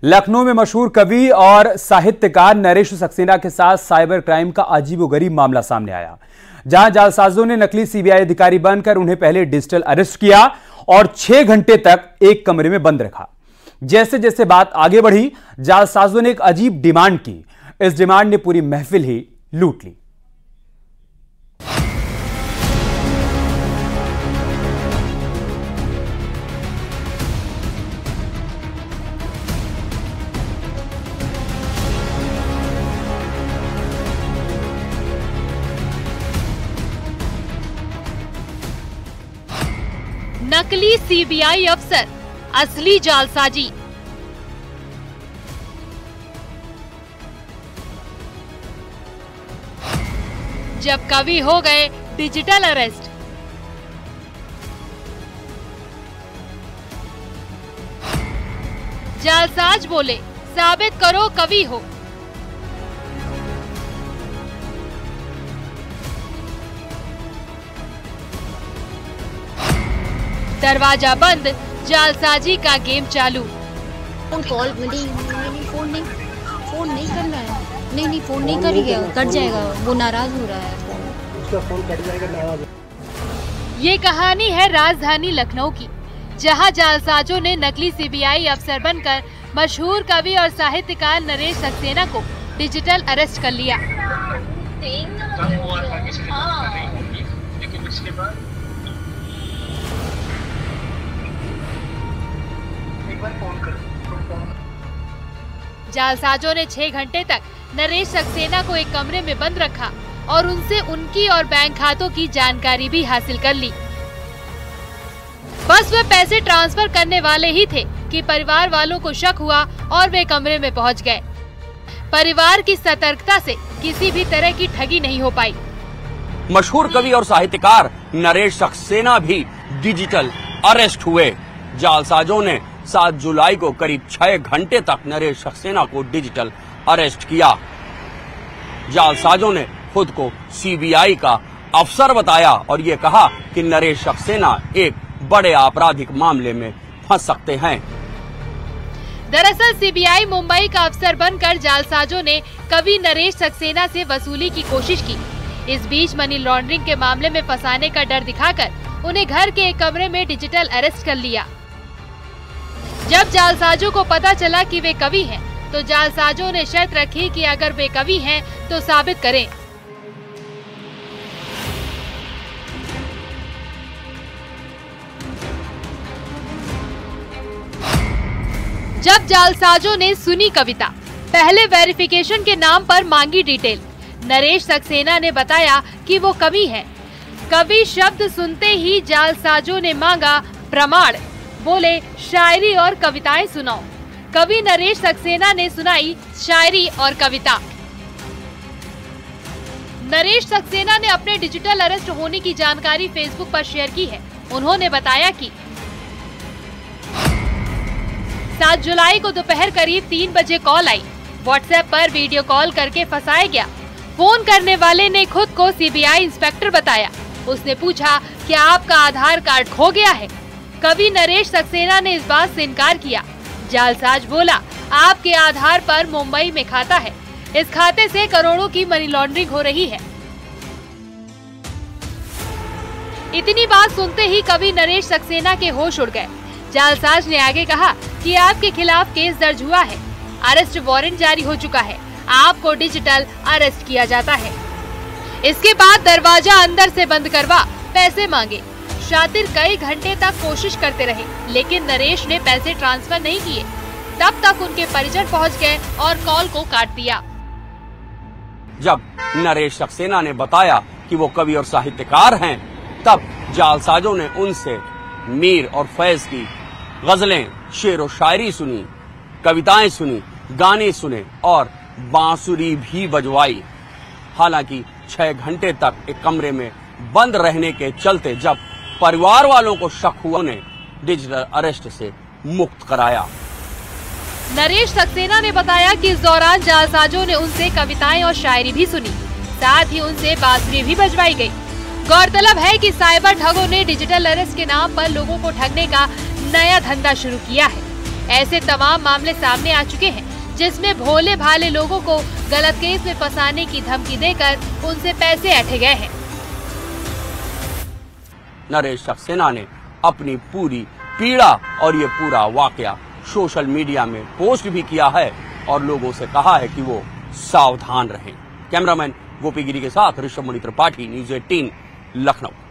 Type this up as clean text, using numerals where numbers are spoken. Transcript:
लखनऊ में मशहूर कवि और साहित्यकार नरेश सक्सेना के साथ साइबर क्राइम का अजीबोगरीब मामला सामने आया, जहां जालसाजों ने नकली सीबीआई अधिकारी बनकर उन्हें पहले डिजिटल अरेस्ट किया और 6 घंटे तक एक कमरे में बंद रखा। जैसे जैसे बात आगे बढ़ी, जालसाजों ने एक अजीब डिमांड की। इस डिमांड ने पूरी महफिल ही लूट ली। नकली सीबीआई अफसर, असली जालसाजी। जब कवि हो गए डिजिटल अरेस्ट। जालसाज बोले, साबित करो कवि हो। दरवाजा बंद, जालसाजी का गेम चालू। कॉल फोन नहीं करना है। नहीं फोन नहीं करेगा, कट जाएगा, वो नाराज हो रहा है। उसका फोन कट जाएगा, नाराज। ये कहानी है राजधानी लखनऊ की, जहां जालसाजों ने नकली सीबीआई अफसर बनकर मशहूर कवि और साहित्यकार नरेश सक्सेना को डिजिटल अरेस्ट कर लिया। जालसाजों ने 6 घंटे तक नरेश सक्सेना को एक कमरे में बंद रखा और उनसे उनकी और बैंक खातों की जानकारी भी हासिल कर ली। बस वे पैसे ट्रांसफर करने वाले ही थे कि परिवार वालों को शक हुआ और वे कमरे में पहुंच गए। परिवार की सतर्कता से किसी भी तरह की ठगी नहीं हो पाई। मशहूर कवि और साहित्यकार नरेश सक्सेना भी डिजिटल अरेस्ट हुए। जालसाजों ने 7 जुलाई को करीब 6 घंटे तक नरेश सक्सेना को डिजिटल अरेस्ट किया। जालसाजों ने खुद को सीबीआई का अफसर बताया और ये कहा कि नरेश सक्सेना एक बड़े आपराधिक मामले में फंस सकते हैं। दरअसल सीबीआई मुंबई का अफसर बनकर जालसाजों ने कवि नरेश सक्सेना से वसूली की कोशिश की। इस बीच मनी लॉन्ड्रिंग के मामले में फंसाने का डर दिखाकर उन्हें घर के एक कमरे में डिजिटल अरेस्ट कर लिया। जब जालसाजों को पता चला कि वे कवि हैं, तो जालसाजों ने शर्त रखी कि अगर वे कवि हैं तो साबित करें। जब जालसाजों ने सुनी कविता, पहले वेरिफिकेशन के नाम पर मांगी डिटेल। नरेश सक्सेना ने बताया कि वो कवि हैं। कवि शब्द सुनते ही जालसाजों ने मांगा प्रमाण। बोले, शायरी और कविताएं सुनाओ। कवि नरेश सक्सेना ने सुनाई शायरी और कविता। नरेश सक्सेना ने अपने डिजिटल अरेस्ट होने की जानकारी फेसबुक पर शेयर की है। उन्होंने बताया कि 7 जुलाई को दोपहर करीब 3 बजे कॉल आई। व्हाट्सएप पर वीडियो कॉल करके फंसाया गया। फोन करने वाले ने खुद को सीबीआई इंस्पेक्टर बताया। उसने पूछा, क्या आपका आधार कार्ड खो गया है? कवि नरेश सक्सेना ने इस बात से इनकार किया। जालसाज बोला, आपके आधार पर मुंबई में खाता है, इस खाते से करोड़ों की मनी लॉन्ड्रिंग हो रही है। इतनी बात सुनते ही कवि नरेश सक्सेना के होश उड़ गए। जालसाज ने आगे कहा कि आपके खिलाफ केस दर्ज हुआ है, अरेस्ट वारंट जारी हो चुका है, आपको डिजिटल अरेस्ट किया जाता है। इसके बाद दरवाजा अंदर से बंद करवा पैसे मांगे। शातिर कई घंटे तक कोशिश करते रहे, लेकिन नरेश ने पैसे ट्रांसफर नहीं किए। तब तक उनके परिजन पहुंच गए और कॉल को काट दिया। जब नरेश सक्सेना ने बताया कि वो कवि और साहित्यकार हैं, तब जालसाजों ने उनसे मीर और फैज की गजलें, शेर और शायरी सुनी, कविताएं सुनी, गाने सुने और बांसुरी भी बजवाई। हालांकि 6 घंटे तक एक कमरे में बंद रहने के चलते जब परिवार वालों को शक हुआ, उन्हें डिजिटल अरेस्ट से मुक्त कराया। नरेश सक्सेना ने बताया कि इस दौरान जालसाजों ने उनसे कविताएं और शायरी भी सुनी, साथ ही उनसे बांसुरी भी बजवाई गई। गौरतलब है कि साइबर ठगों ने डिजिटल अरेस्ट के नाम पर लोगों को ठगने का नया धंधा शुरू किया है। ऐसे तमाम मामले सामने आ चुके हैं जिसमें भोले भाले लोगों को गलत केस में फंसाने की धमकी देकर उनसे पैसे ऐंठे गए हैं। नरेश सक्सेना ने अपनी पूरी पीड़ा और ये पूरा वाकया सोशल मीडिया में पोस्ट भी किया है और लोगों से कहा है कि वो सावधान रहें। कैमरामैन गोपी गिरी के साथ ऋषभ मणि त्रिपाठी, न्यूज़ 18 लखनऊ।